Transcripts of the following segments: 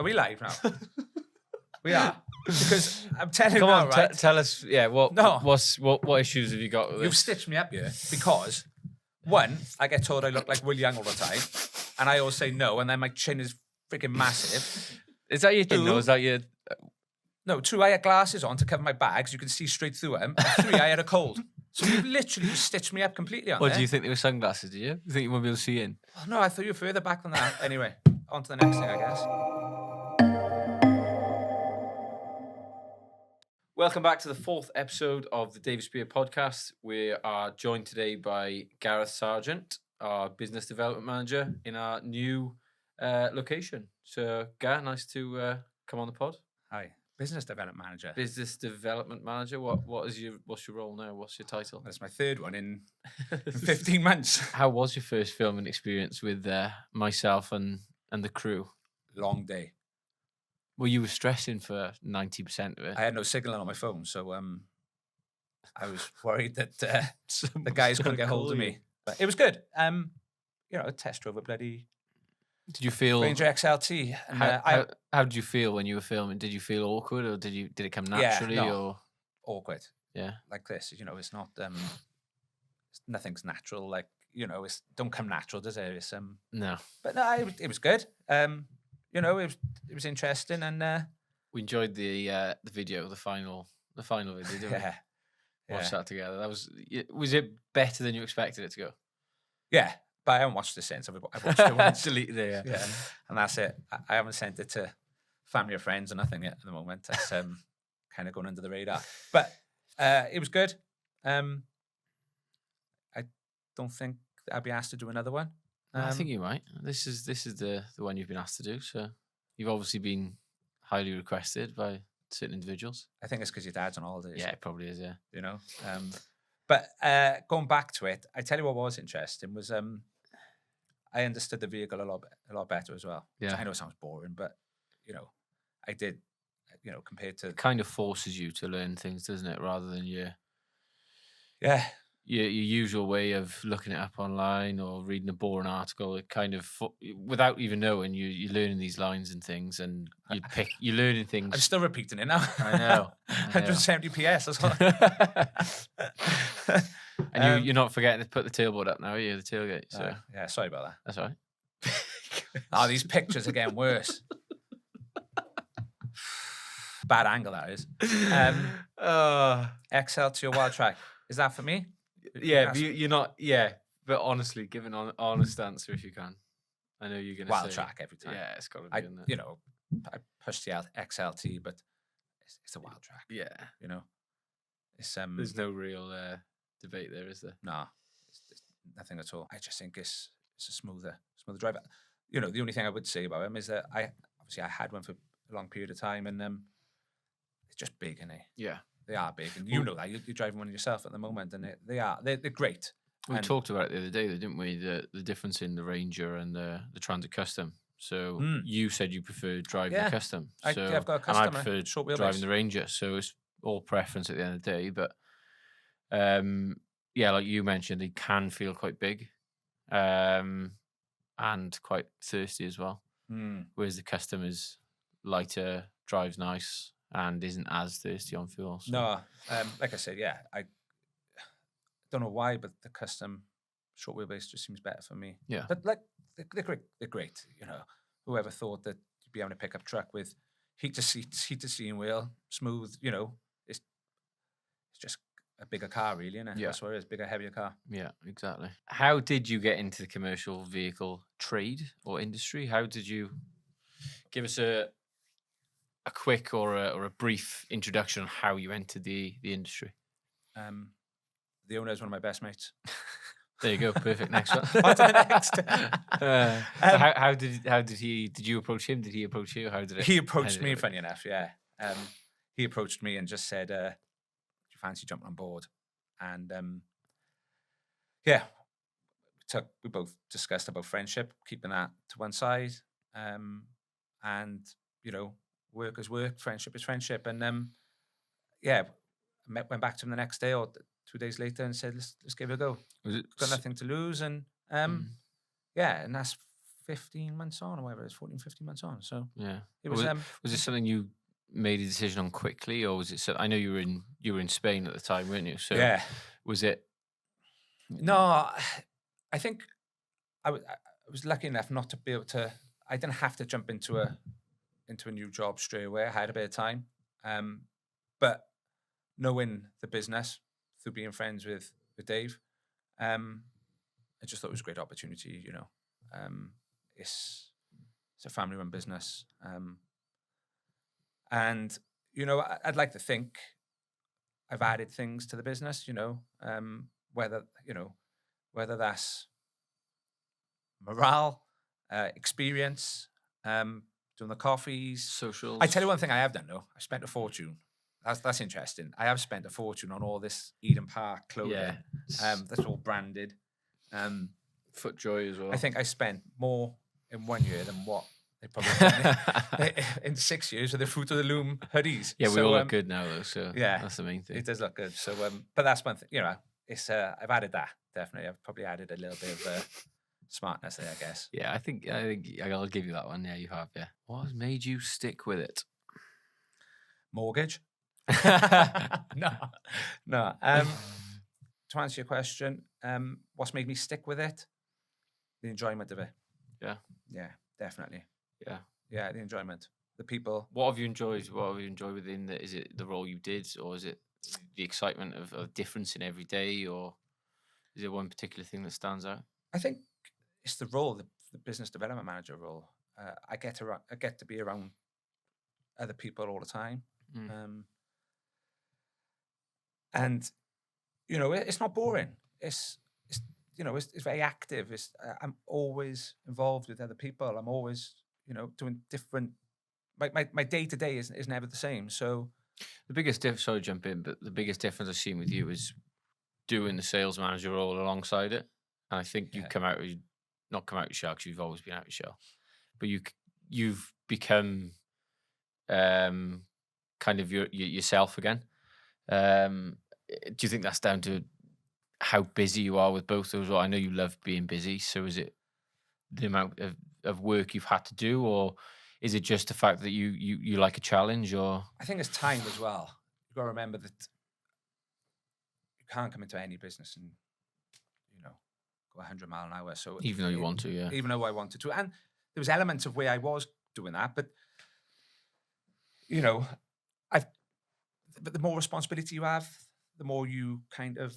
Are we live now? We are. Because I'm telling you Come now, on, right? tell us. Yeah, what issues have you got with You've this? stitched me up here because, one, I get told I look like Will Young all the time, and I always say no, and then my chin is freaking massive. Is that your thing? Two, Or is that your? No, 2, I had glasses on to cover my bags. You can see straight through them. And 3, I had a cold. So you've literally stitched me up completely on What there. do you think they were sunglasses? Did you? You think you won't be able to see in? Oh, no, I thought you were further back than that. Anyway, on to the next thing, I guess. Welcome back to the 4th episode of the David Spear podcast. We are joined today by Gareth Sargent, our business development manager in our new location. So, Gareth, nice to come on the pod. Hi, business development manager. Business development manager. What's your role now? What's your title? That's my 3rd one in 15 months. How was your first filming experience with myself and the crew? Long day. Well, you were stressing for 90% of it. I had no signal on my phone, so I was worried that the guys couldn't get hold of me. But it was good. A test drove a bloody Did you feel Ranger XLT. And, how did you feel when you were filming? Did you feel awkward, or did it come naturally? Or awkward. Yeah, like this. It's not. Nothing's natural. Like it's don't come natural, does it? It's no. But no, it was good. It was interesting, and we enjoyed the video, the final video. Didn't we? Watched that together. Was it better than you expected it to go? Yeah, but I haven't watched it since. I've watched it once. Deleted it. Yeah, and that's it. I haven't sent it to family or friends or nothing yet at the moment. That's kind of going under the radar. But it was good. I don't think I'll be asked to do another one. I think you might. This is the one you've been asked to do. So you've obviously been highly requested by certain individuals. I think it's because your dad's on holidays. Yeah, it probably is. Yeah. But going back to it, I tell you what was interesting was I understood the vehicle a lot better as well. Yeah. I know it sounds boring, but I did. Compared to It kind of forces you to learn things, doesn't it? Rather than your usual way of looking it up online or reading a boring article. It kind of, without even knowing, you're learning these lines and things, and you're learning things. I'm still repeating it now. I know. 170 PS as well. And you're not forgetting to put the tailboard up now, are you? The tailgate. So yeah, sorry about that. That's all right. Oh, these pictures are getting worse. Bad angle, that is. XL to your wild track. Is that for me? Yeah, but you're not. Yeah, but honestly, give an honest answer if you can. I know you're gonna wild say track every time. Yeah, it's got to be. I pushed the XLT, but it's a wild track. Yeah, it's There's no real debate there, is there? No, it's nothing at all. I just think it's a smoother drive. The only thing I would say about him is that I had one for a long period of time, and it's just big, isn't it? Yeah. They are big, and you know that. You're driving one yourself at the moment, and they're great. We talked about it the other day, didn't we? The difference in the Ranger and the Transit Custom. So you said you preferred driving the Custom. So I've got a Custom. And I preferred driving the Ranger. So it's all preference at the end of the day. But like you mentioned, they can feel quite big, and quite thirsty as well. Whereas the Custom is lighter, drives nice, and isn't as thirsty on fuel. So. No, like I said, I don't know why, but the Custom short wheelbase just seems better for me. Yeah, but like they're great. They're great. Whoever thought that you'd be having a pickup truck with heated seats, heated steering wheel, smooth. It's just a bigger car, really, isn't it? Yeah, that's what it is. Bigger, heavier car. Yeah, exactly. How did you get into the commercial vehicle trade or industry? How did you give us a quick or a brief introduction on how you entered the industry? The owner is one of my best mates. There you go. Perfect. Next one. On to the next. How did he? Did you approach him? Did he approach you? How did it? He approached me. Funny enough, yeah. He approached me and just said, "Do you fancy jumping on board?" And we both discussed about friendship, keeping that to one side, and work is work, friendship is friendship, and went back to him the next day or 2 days later and said, let's give it a go. Got nothing to lose, and and that's 15 months on or whatever it is, 14, 15 months on. So Yeah. it was Was it something you made a decision on quickly, or was it? I know you were in Spain at the time, weren't you? So yeah. was it? No, I think I was lucky enough not to be able to. I didn't have to jump into a new job straight away. I had a bit of time, but knowing the business through being friends with Dave, I just thought it was a great opportunity. It's a family-run business, and I'd like to think I've added things to the business. Whether that's morale, experience, doing the coffees. Socials. I tell you one thing I have done though. I spent a fortune. That's interesting. I have spent a fortune on all this Eden Park clothing. Yeah. That's all branded. FootJoy as well. I think I spent more in 1 year than what they probably done in 6 years with the Fruit of the Loom hoodies. Yeah, we all look good now though, so yeah, that's the main thing. It does look good. So, but that's one thing. It's I've added that definitely. I've probably added a little bit of smartness there, I guess. Yeah, I think I'll give you that one. Yeah, you have. Yeah. What has made you stick with it? Mortgage. No. To answer your question, what's made me stick with it? The enjoyment of it. Yeah. Yeah, definitely. Yeah. Yeah, the enjoyment. The people. What have you enjoyed? What have you enjoyed within that? Is it the role you did, or is it the excitement of difference in every day, or is there one particular thing that stands out? I think it's the role, the business development manager role. I get to be around other people all the time, and it's not boring. It's very active. I'm always involved with other people. I'm always doing different. My day to day is never the same. So the biggest difference. Sorry, to jump in, but the biggest difference I've seen with you is doing the sales manager role alongside it. And I think you not come out your shell because you've always been out your shell, but you've become kind of yourself again. Do you think that's down to how busy you are with both those? I know you love being busy, so is it the amount of work you've had to do, or is it just the fact that you like a challenge? Or I think it's time as well. You've got to remember that you can't come into any business and go 100 mile an hour. So even though you want to, yeah. Even though I wanted to, and there was elements of where I was doing that, but but the more responsibility you have, the more you kind of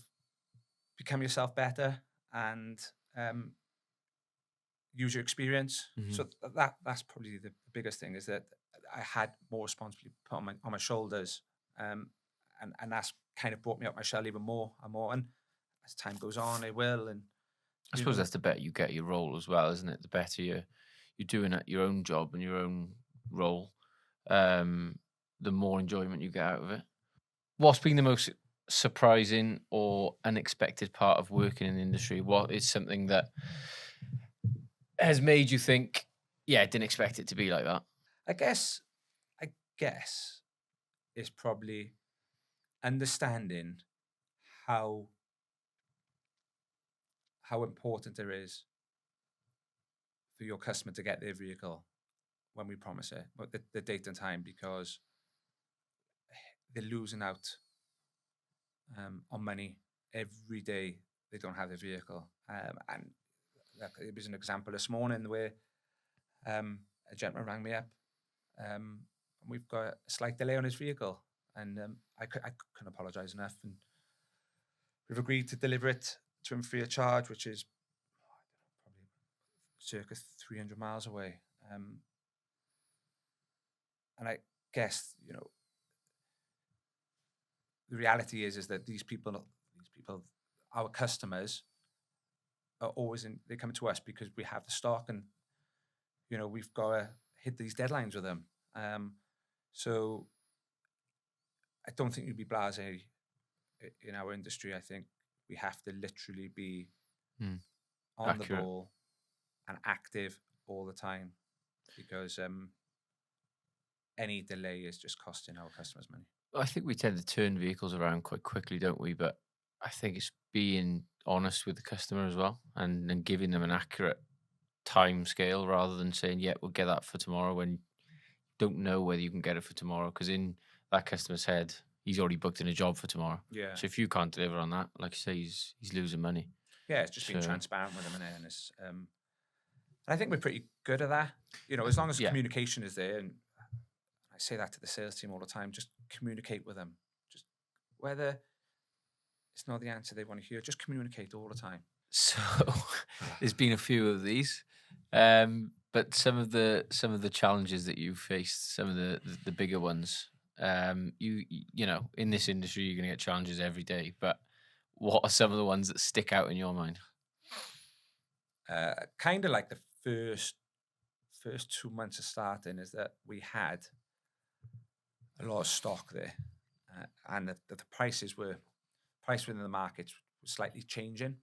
become yourself better and use your experience. Mm-hmm. So that's probably the biggest thing, is that I had more responsibility put on my shoulders, and that's kind of brought me up my shell even more and more. And as time goes on, it will. And I suppose that's the better you get your role as well, isn't it? The better you're doing at your own job and your own role, the more enjoyment you get out of it. What's been the most surprising or unexpected part of working in the industry? What is something that has made you think, yeah, I didn't expect it to be like that? I guess it's probably understanding how important it is for your customer to get their vehicle when we promise it, but the date and time, because they're losing out on money every day they don't have their vehicle. And it was an example this morning where a gentleman rang me up, and we've got a slight delay on his vehicle, and I couldn't apologise enough, and we've agreed to deliver it to him free of charge, which is probably circa 300 miles away. And I guess the reality is that these people, our customers, are always they come to us because we have the stock, and we've got to hit these deadlines with them. So I don't think you'd be blasé in our industry. I think we have to literally be on accurate. The ball and active all the time, because any delay is just costing our customers money. I think we tend to turn vehicles around quite quickly, don't we? But I think it's being honest with the customer as well, and giving them an accurate time scale rather than saying, yeah, we'll get that for tomorrow when you don't know whether you can get it for tomorrow, because in that customer's head, he's already booked in a job for tomorrow. Yeah. So if you can't deliver on that, like you say, he's losing money. Yeah, it's just being So- transparent with them, and it's. I think we're pretty good at that. You know, as long as Yeah. communication is there, and I say that to the sales team all the time, just communicate with them. Just whether it's not the answer they want to hear, just communicate all the time. So there's been a few of these, but some of the challenges that you've faced, some of the bigger ones, you know, in this industry you're going to get challenges every day. But what are some of the ones that stick out in your mind? Kind of like the first 2 months of starting is that we had a lot of stock there, and the prices within the markets was slightly changing.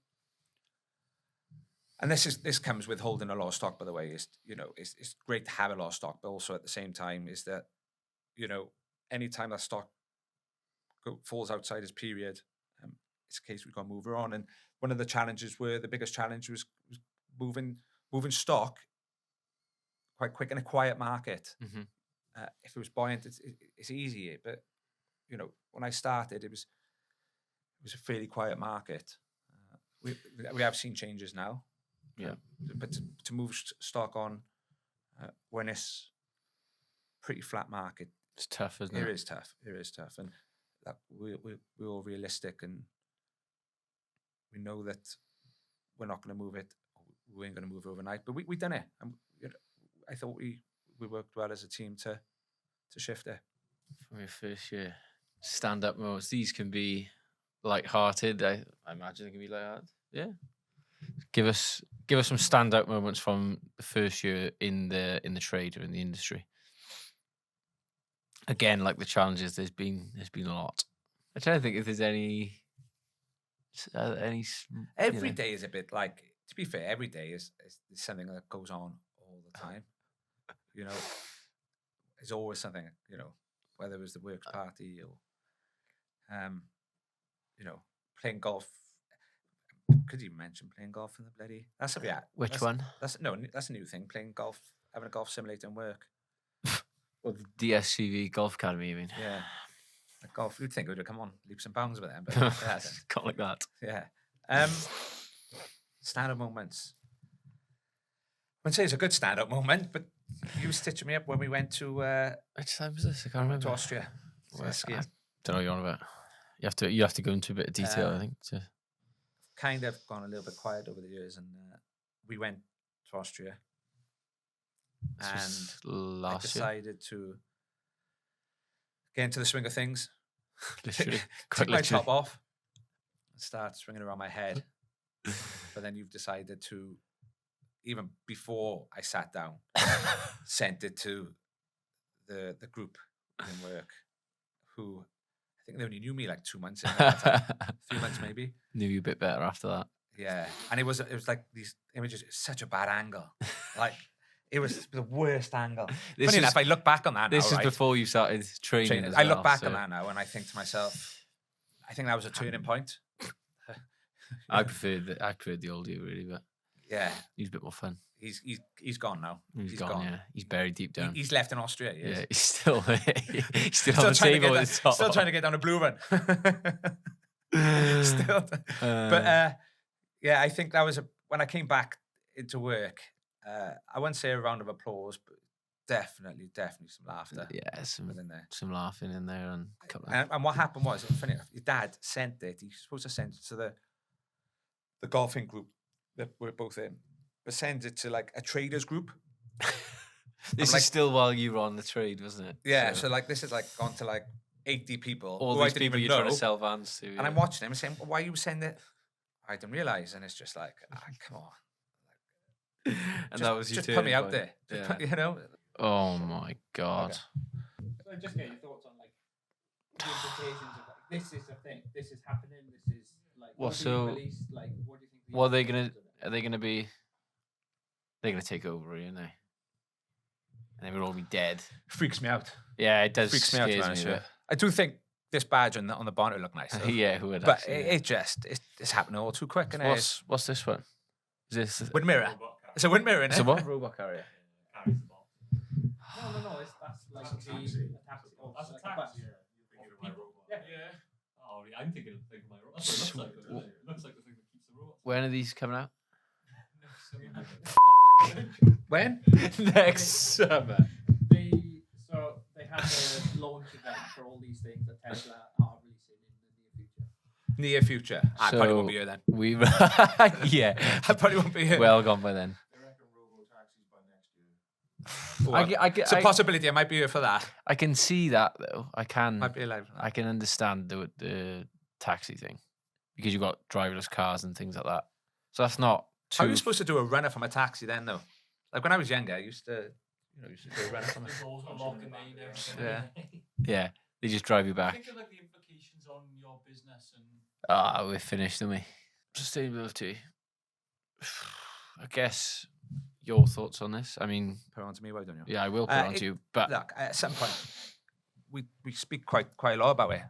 And this comes with holding a lot of stock, by the way. Is, you know, it's great to have a lot of stock, but also at the same time is that, you know, anytime that stock falls outside its period, it's a case we've got to move her on. And one of the challenges the biggest challenge was moving stock quite quick in a quiet market. Mm-hmm. If it was buoyant, it's easier. But, you know, when I started, it was a fairly quiet market. We have seen changes now. Yeah. But to move stock on when it's pretty flat market, It's tough, isn't it? it is tough. It is tough, and that we're all realistic, and we know that we're not going to move it. We ain't going to move it overnight, but we done it, and you know, I thought we worked well as a team to shift it. From your first year, stand-up moments. These can be light-hearted. I imagine they can be light-hearted. Yeah. Give us some standout moments from the first year in the trade or in the industry. Again, like the challenges, there's been a lot. I'm trying to think if there's any. Every day is a bit like. To be fair, every day is something that goes on all the time. You know, there's always something. You know, whether it was the works party or, you know, playing golf. Could you mention playing golf in the bloody? That's a Which one? That's a new thing. Playing golf, having a golf simulator and work. Well, the DSCV Golf Academy, you mean? Yeah, like golf. You'd think it would come on leaps and bounds with them, but it hasn't. Can't like that. Yeah. Stand-up moments. I wouldn't say it's a good stand-up moment, but you were stitching me up when we went to Which time was this? I can't remember. to Austria. Well, I Skiing. don't know what you're on about. You have to go into a bit of detail, I think. Kind of gone a little bit quiet over the years, and we went to Austria, and I last year. decided to get into the swing of things. Literally, Take quite my literally. top off and start swinging around my head. But then you've decided to, even before I sat down, sent it to the group in work, who I think they only knew me like 2 months in, at that time. 3 months maybe. Knew you a bit better after that. Yeah, and it was like these images, such a bad angle. Like it was the worst angle. Funny enough, I look back on that now. This is right? before you started training. As I look well, back so on that now, and I think to myself, I think that was a turning point. I preferred the old you really, but Yeah, he's a bit more fun. he's gone now. He's gone. Yeah, he's buried deep down. He's left in Austria. He is. Yeah, he's still he's still Still on the trying to table get at the top. Still trying to get down a blue run. Still, but yeah, I think that was when I came back into work. I wouldn't say a round of applause, but definitely some laughter. Yeah, within there. some laughing in there and a couple of And what happened was, funny enough, your dad sent it. He's supposed to send it to the golfing group that we're both in, but sends it to like a traders group. This like- is still while you were on the trade, wasn't it? Yeah, so like this is like gone to like 80 people. all who I these didn't people even you're trying know. to sell vans to. And I'm watching him and saying, why are you sending it? I didn't realise. And it's just like, come on. And that was your just put me turning out point. there. Just Yeah. put- you know? Oh my god. So just get your thoughts on like the implications of like, this is a thing, this is happening, this is like Well, what do so- you release, like what do you think? the What are they gonna? implications of it? Are they gonna be? They're gonna take over, aren't they? And then we'll all be dead. Freaks me out. Yeah, it does. Freaks me out. To be scares honest me a with you. I do think this badge on the bonnet would look nice. bit. though. Yeah, who would? But actually, it's happening all too quick. And what's this one? Is this? with mirror. It's a wind mirror, isn't It's it? a what? Robot carrier. Carries the box. No. That's like That's a a taxi. taxi. Oh, That's a like taxi. bus. Yeah. You're thinking of my robot. Yeah. Oh, yeah, I'm thinking of my robot. That's what it looks like, doesn't it? It looks like the thing that keeps the robot. When are these coming out? When? Next summer. They have a launch event for all these things that Tesla are releasing in the near future. Near future. I probably won't be here then. We yeah. I probably won't be here. Well gone by then. I reckon robo taxis by next year. It's a possibility. I might be here for that. I can see that though. I Might be alive. I can understand the taxi thing because you've got driverless cars and things like that. So that's not How are too. you supposed to do a runner from a taxi then, though? Like when I was younger, I used to do a runner from a The doors are locked and they everything. Yeah. Yeah, they just drive you back. Think of like the implications on your business and Ah, we're finished, aren't we? Sustainability. I guess your thoughts on this. I mean, Put it on to me, why don't you? yeah, I will put it on to you, but Look, at some point, we speak quite a lot about it.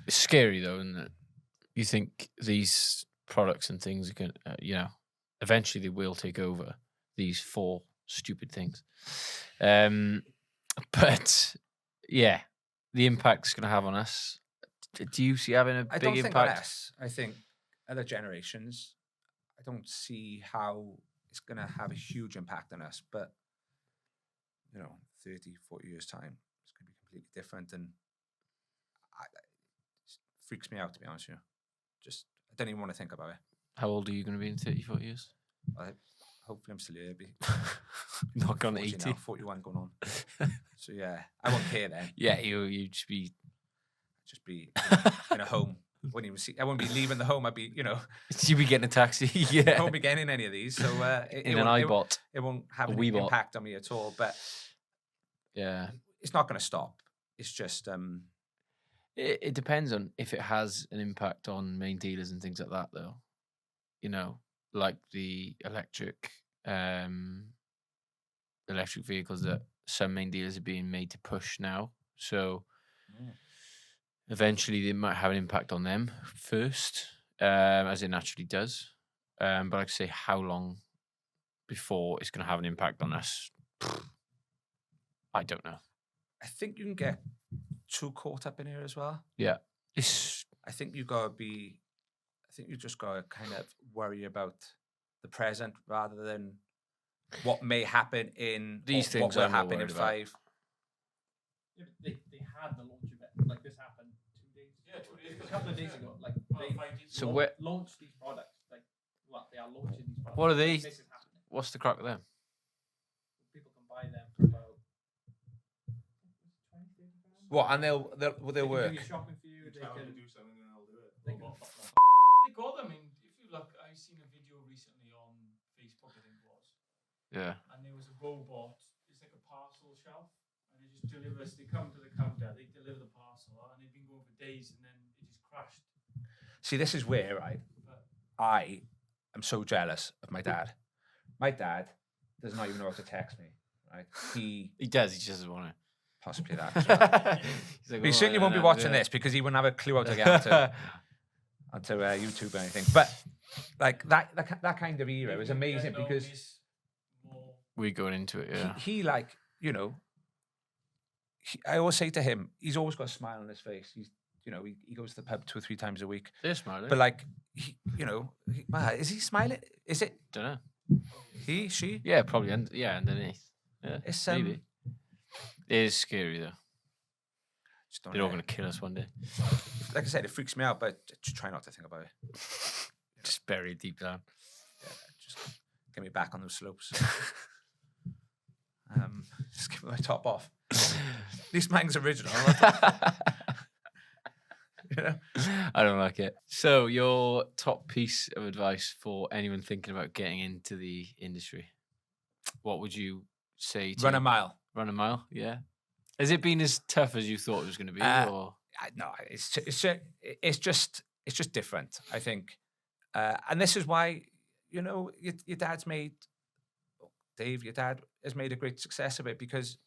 it's scary though, isn't it? You think these products and things are going to, eventually they will take over these 4 stupid things. But yeah, the impact it's going to have on us. Do you see having a I big don't think on impact? us. I think other generations. I don't see how it's going to have a huge impact on us. But 30, 40 years time, it's going to be completely different, and it freaks me out, to be honest with you. Just I don't even want to think about it. How old are you going to be in 30, 40 years? Hopefully, I'm still here. Not gone 40 80. now, 41 going on. So yeah, I won't care then. Yeah, you just be Just be in a home. Wouldn't even see. I wouldn't be leaving the home. I'd be, you be getting a taxi. I Yeah, won't be getting in any of these. So in an iBot. it won't have A any Weebot. impact on me at all. But Yeah. it's not going to stop. It's just It depends on if it has an impact on main dealers and things like that, though. Like the electric vehicles that some main dealers are being made to push now. So eventually they might have an impact on them first, as it naturally does. But like I say, how long before it's going to have an impact on us? I don't know. I think you can get too caught up in here as well. Yeah. It's I think you just gotta kind of worry about the present rather than what may happen in These or things what will I'm more happen in worried about. 5. Yeah, but they had the launch event. Like this happened 2 days. Yeah, 2 days A ago. couple of days ago. Like they 5 days So ago. where- launched these products. Like they are launching these products. What are they? This is happening. what's the crack with them? People can buy them for about 20, 30 pounds. What? And they'll They can work. do your shopping for you. You They tell them can. to do something and they'll do it. They can. They got them in. If you look, I seen a video recently on Facebook, I think it was, Yeah. and there was a robot. It's like a parcel shelf, and it just delivers. They come to the counter, they deliver the parcel, and they've been going for days, and then it just crashed. See, this is where But I am so jealous of my dad. My dad does not even know how to text me. Right? He He does. He just doesn't want possibly that. As well. to. He's like, But he "Oh, certainly I won't be know, watching yeah." this because he wouldn't have a clue how to get onto YouTube or anything. But like that kind of era was amazing because We're going into it, yeah. he like I always say to him, he's always got a smile on his face. He's he goes to the pub 2 or 3 times a week. They're smiling. But like is he smiling? Is it don't know. he, she? Yeah, probably. Underneath. Yeah, It's maybe. It is scary though. Just don't They're all know. going to kill us one day. Like I said, it freaks me out, but just try not to think about it. Just bury it deep down. Yeah, just get me back on those slopes. Just give my top off. At least mine's original. I don't like it. So, your top piece of advice for anyone thinking about getting into the industry? What would you say to Run a mile. Run a mile? Yeah. Has it been as tough as you thought it was going to be? Or No, it's just different. I think, and this is why your dad's made Dave. Your dad has made a great success of it because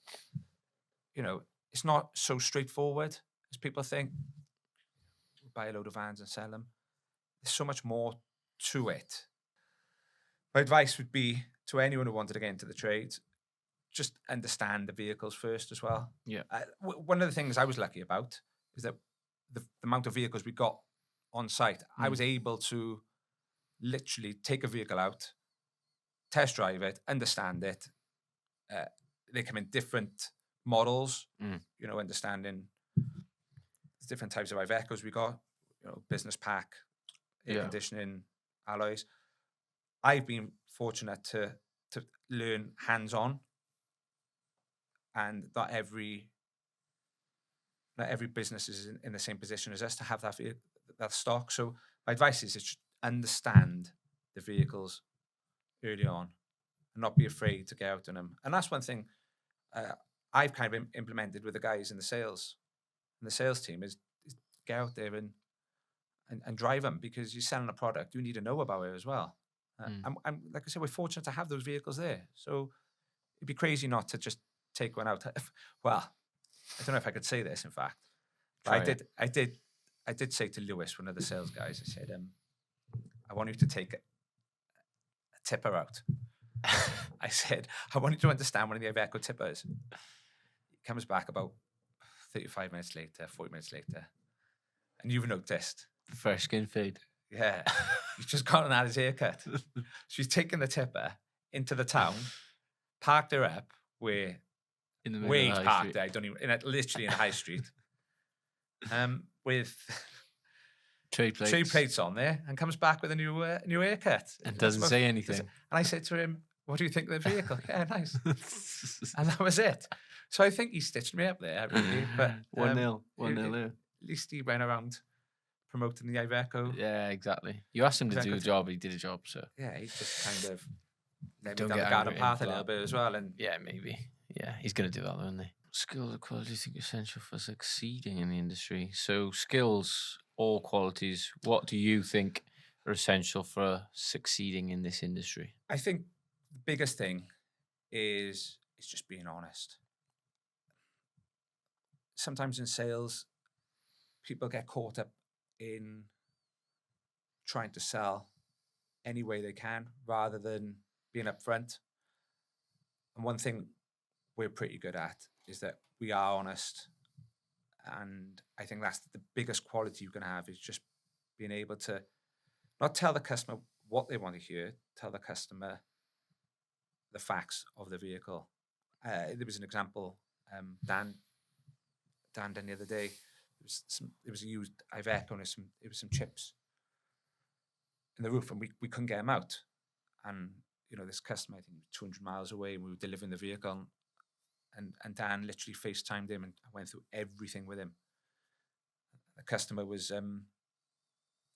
it's not so straightforward as people think. Buy a load of vans and sell them. There's so much more to it. My advice would be to anyone who wanted to get into the trade, just understand the vehicles first as well. Yeah. One of the things I was lucky about is that the amount of vehicles we got on site, I was able to literally take a vehicle out, test drive it, understand it. They come in different models, you know, understanding the different types of Ivecos we got, you know, business pack, air conditioning, alloys. I've been fortunate to learn hands-on, and not every business is in the same position as us to have that stock. So my advice is to understand the vehicles early on and not be afraid to get out on them. And that's one thing I've kind of implemented with the guys in the sales team is get out there and drive them, because you're selling a product. You need to know about it as well. And like I said, we're fortunate to have those vehicles there. So it'd be crazy not to just take one out. Well, I don't know if I could say this, in fact. But I did say to Lewis, one of the sales guys, I said, I want you to take a tipper out. I said, I want you to understand one of the Iveco tippers. He comes back about 35 minutes later, 40 minutes later. And you've noticed. Fresh skin fade. Yeah. He's just gone and had his haircut. So he's taken the tipper into the town, parked her up where he's parked there. I don't even, literally in the high street. With trade plates on there, and comes back with a new haircut. And doesn't say anything. And I said to him, what do you think of the vehicle? Yeah, nice. And that was it. So I think he stitched me up there, really. But 1-0. 1-0 there. At least he went around promoting the Iveco. Yeah, exactly. You asked him to do a job, he did a job. So yeah, he just kind of led Don't me down get the garden angry path a for little that. bit as well. And yeah, maybe. Yeah, he's going to do that, though, isn't he? Skills and qualities think essential for succeeding in the industry. So skills, all qualities. What do you think are essential for succeeding in this industry? I think the biggest thing is just being honest. Sometimes in sales, people get caught up in trying to sell any way they can rather than being upfront. And one thing we're pretty good at is that we are honest. And I think that's the biggest quality you can have, is just being able to not tell the customer what they want to hear, tell the customer the facts of the vehicle. There was an example Dan done the other day. It was a used Iveco, and it was some chips in the roof, and we couldn't get them out. And you know, this customer, I think 200 miles away, and we were delivering the vehicle, and Dan literally FaceTimed him and went through everything with him. The customer was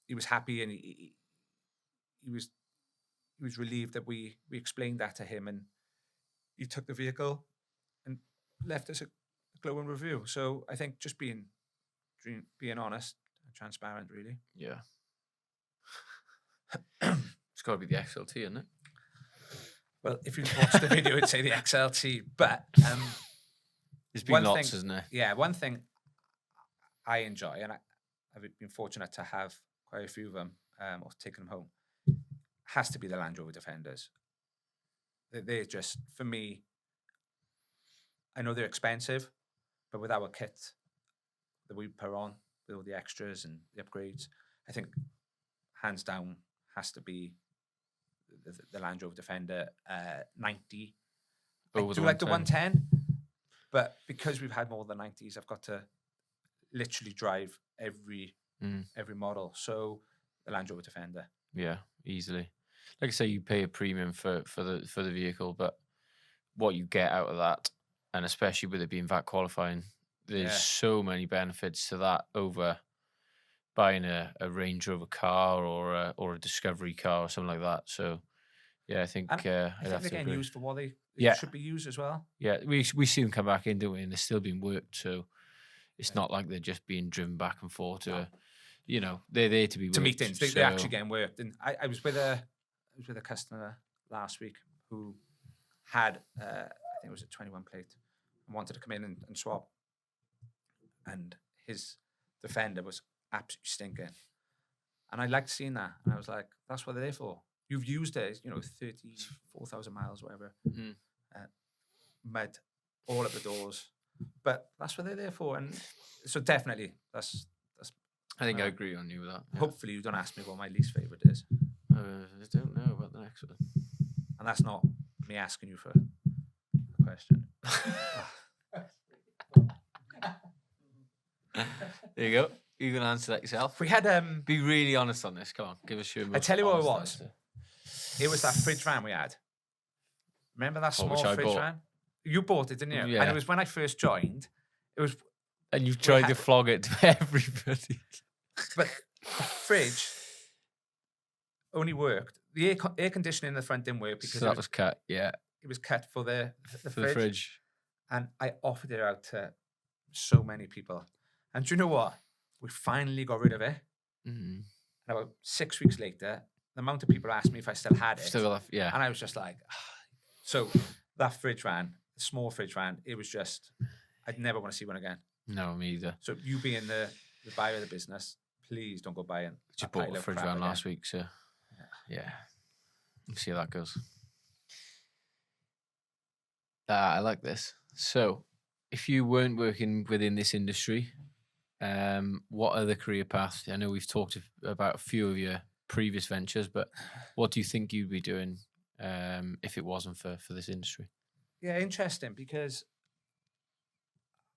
he was happy, and he was relieved that we explained that to him, and he took the vehicle and left us a glowing review. So I think just being honest and transparent, really. Yeah. It's got to be the XLT, isn't it? Well, if you watched the video, it'd say the XLT. But there's been lots, isn't there? Yeah, one thing I enjoy, and I've been fortunate to have quite a few of them, or taken them home, has to be the Land Rover Defenders. They're just, for me, I know they're expensive, but with our kit that we put on, with all the extras and the upgrades, I think hands down has to be the Land Rover Defender 90. I do like the 110, but because we've had more than 90s, I've got to literally drive every model. So the Land Rover Defender. Yeah, easily. Like I say, you pay a premium for the vehicle, but what you get out of that, and especially with it being VAT qualifying, there's so many benefits to that over buying a Range Rover car or a Discovery car or something like that. So yeah, I think I'd have they're to getting agree. used for what they should be used as well. Yeah, we see them come back in, don't we? And they're still being worked, so it's not like they're just being driven back and forth to you know, they're there to be worked. To meetings. They're actually getting worked. And I was with a customer last week who had I think it was a 21 plate and wanted to come in and swap. And his Defender was absolutely stinking. And I liked seeing that. And I was like, that's what they're there for. you've used it, 34,000 miles, whatever. Mm. Mud all at the doors, but that's what they're there for. And so definitely, that's. I think I agree on you with that. Yeah. Hopefully, you don't ask me what my least favorite is, I don't know about the next one. and that's not me asking you for a question. There you go. You can answer that yourself. We had Be really honest on this. Come on, give us your. I tell you what it honest was. answer. It was that fridge van we had. Remember that small which I fridge bought. van? You bought it, didn't you? Yeah. And it was when I first joined. It was, And you've tried to had- flog it to everybody. but the fridge only worked. The air conditioning in the front didn't work because So that was cut. Yeah, it was cut for the for the fridge. And I offered it out to so many people. And do you know what? We finally got rid of it. Mm. And about 6 weeks later, the amount of people asked me if I still had it. Still got yeah. And I was just like, so that fridge van, the small fridge van, it was just, I'd never want to see one again. No, me either. So you being the buyer of the business, please don't go buying. Just bought a fridge van last week, so yeah. We'll see how that goes. I like this. So, if you weren't working within this industry, what other career paths? I know we've talked about a few of your previous ventures, but what do you think you'd be doing if it wasn't for this industry? Yeah, interesting, because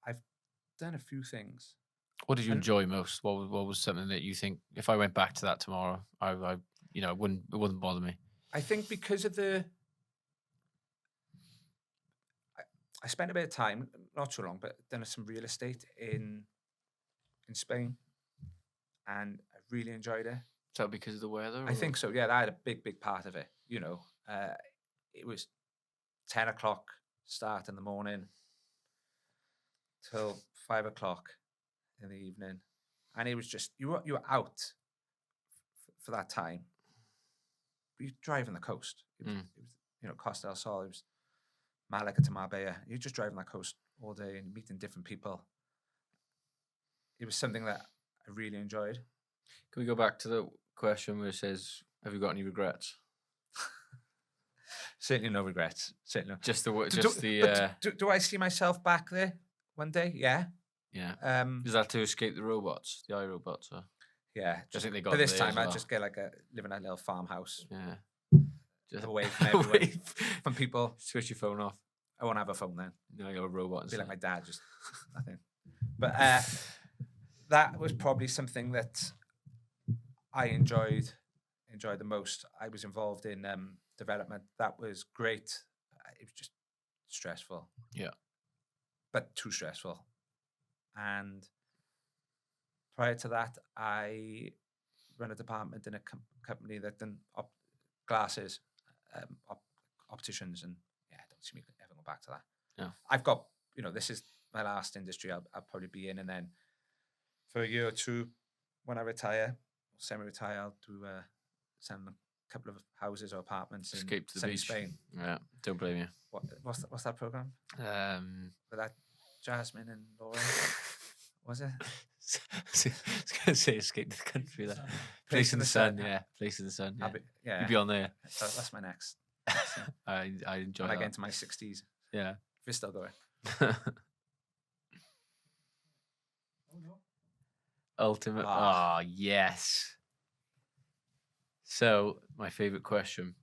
I've done a few things. What did you And- enjoy most? What was something that you think if I went back to that tomorrow, it wouldn't bother me? I think because of I spent a bit of time, not too long, but done some real estate in Spain, and I really enjoyed it. Is that because of the weather? I think so. Yeah, that had a big part of it. It was 10 o'clock start in the morning till 5 o'clock in the evening, and it was just you were out for that time. You're driving the coast. It was Costa del Sol. It was Malaga to Marbella. You're just driving that coast all day and meeting different people. It was something that I really enjoyed. Can we go back to the question where it says, "Have you got any regrets?" Certainly no regrets. Certainly no. Just Do I see myself back there one day? Yeah. yeah. Is that to escape the robots, the iRobots? Or? Yeah. I think they got But this there as time I'd well. just get live in a little farmhouse Yeah. Just away from everyone, away from people. Switch your phone off. I won't have a phone then. You know, you're a robot. Be like Instead. my dad, just nothing. But that was probably something that I enjoyed the most. I was involved in development. That was great. It was just stressful. Yeah. But too stressful. And prior to that, I run a department in a company that done glasses, opticians, and yeah, I don't see me ever going back to that. Yeah. I've got, this is my last industry I'll probably be in, and then for a year or two, when I retire, semi-retire, I'll do some couple of houses or apartments Escape in to the sunny beach. Spain. Yeah, don't blame you. What's that program? With that Jasmine and Laura, was it? I was going to say escape to the country there. Place in the sun, yeah. Place in the sun. Yeah. Yeah, You'd be on there. that's my next. I enjoy When I that. get into my 60s, Yeah. if it's still going. Ultimate. Ah, yes. So, my favorite question.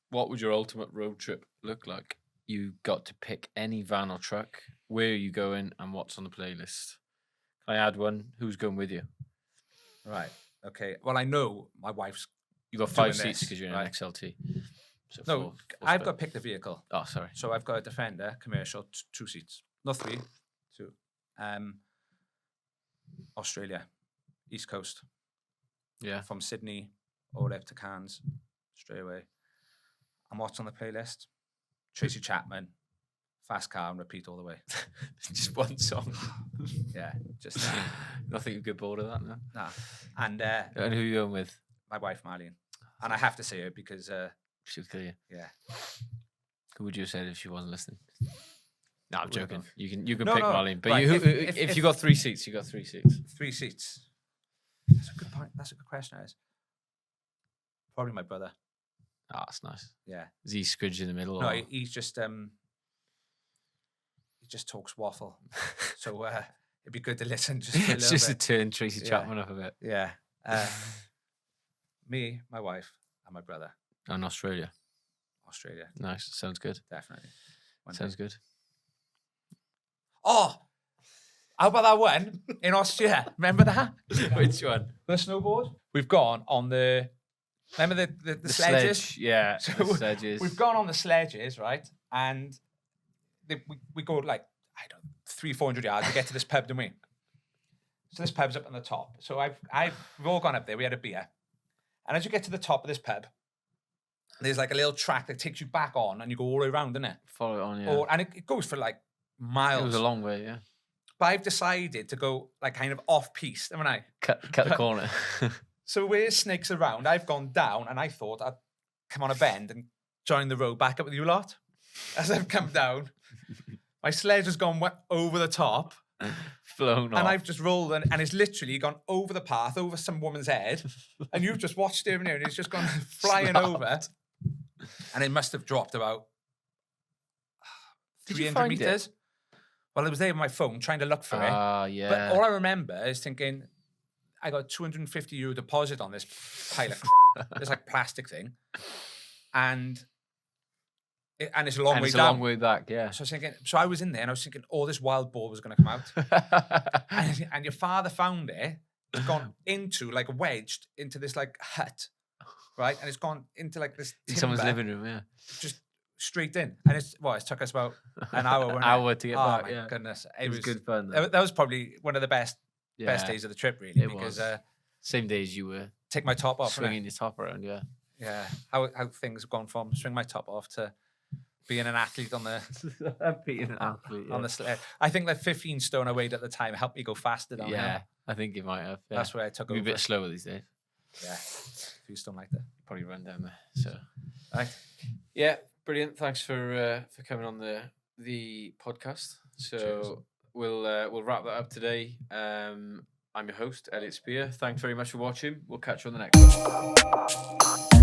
What would your ultimate road trip look like? You got to pick any van or truck. Where are you going and what's on the playlist? Can I add one? Who's going with you? Right. Okay. Well, I know my wife's. You got Doing 5 seats this, because you're in right. an XLT. So No, four I've split. got to pick the vehicle. Oh, sorry. So I've got a Defender commercial, 2 seats. Not 3, 2. Australia, East Coast. Yeah. From Sydney all the way up to Cairns, straight away. And what's on the playlist? Tracy Chapman, Fast Car, and repeat all the way. Just one song. Yeah, just Nothing you get bored of that, no? nah. And And who are you going with? my wife Marlene, and I have to say it because She'll kill you. yeah. Who would you have said if she wasn't listening? No, I'm Would've joking. gone. You can No, pick no, Marlene. But right, you, if- if you got 3 seats, you got 3 seats. 3 seats. That's a good point. That's a good question. Is probably my brother. Oh, that's nice. Yeah. Is he squidged in the middle? No, or? he just talks waffle. So it'd be good to listen just for a It's little just bit. to turn Tracy Yeah. Chapman up a bit. Yeah. Me, my wife, and my brother. And Australia. Australia, Nice. Sounds good. definitely. One Sounds day. good. Oh, how about that one in Austria? Remember that? Which one? The snowboard? We've gone on the. Remember the sledges? Sledge. Yeah. So the sledges. We've gone on the sledges, right? And we go like, I don't know, 300-400 yards to get to this pub, don't we? So this pub's up on the top. So we've all gone up there. We had a beer. And as you get to the top of this pub, there's like a little track that takes you back on and you go all the way around, doesn't it? Follow it on, yeah. And it goes for like miles. It was a long way, yeah. But I've decided to go like kind of off-piste, haven't I? Cut the corner. So where Snake's around, I've gone down and I thought I'd come on a bend and join the road back up with you lot. As I've come down, my sledge has gone over the top. Flown off. And I've just rolled and it's literally gone over the path, over some woman's head. And you've just watched it, and it's just gone flying Snapped. over. And it must have dropped about Did you 300 find it? meters. Well, I was there with my phone trying to look for it. Yeah. But all I remember is thinking, I got €250 deposit on this pile of crap. This like plastic thing. And it's a long way it's down. a long way back, yeah. So I was thinking, so I was in there and I was thinking, oh, this wild boar was going to come out. and your father found it. It's gone into like wedged into this like hut, right? And it's gone into like this In someone's timber, living room, yeah. just straight in. And it took us about an hour. An wasn't it? hour to get oh back, my yeah. goodness, It was good fun, though. That was probably one of the best Yeah. days of the trip, really, It because was. Same day as you were take my top off, swinging your top around, yeah. yeah, how things have gone from swing my top off to being an athlete on the Being an athlete, on the sled. I think that 15 stone I weighed at the time helped me go faster down yeah, here. I think it might have. Yeah. That's where I took You're a over. bit slower these days. Yeah, a few stone like that. Probably run down there. So, Right. yeah, brilliant. Thanks for coming on the podcast. So Cheers. we'll wrap that up today. I'm your host, Elliot Spear. Thanks very much for watching. We'll catch you on the next one.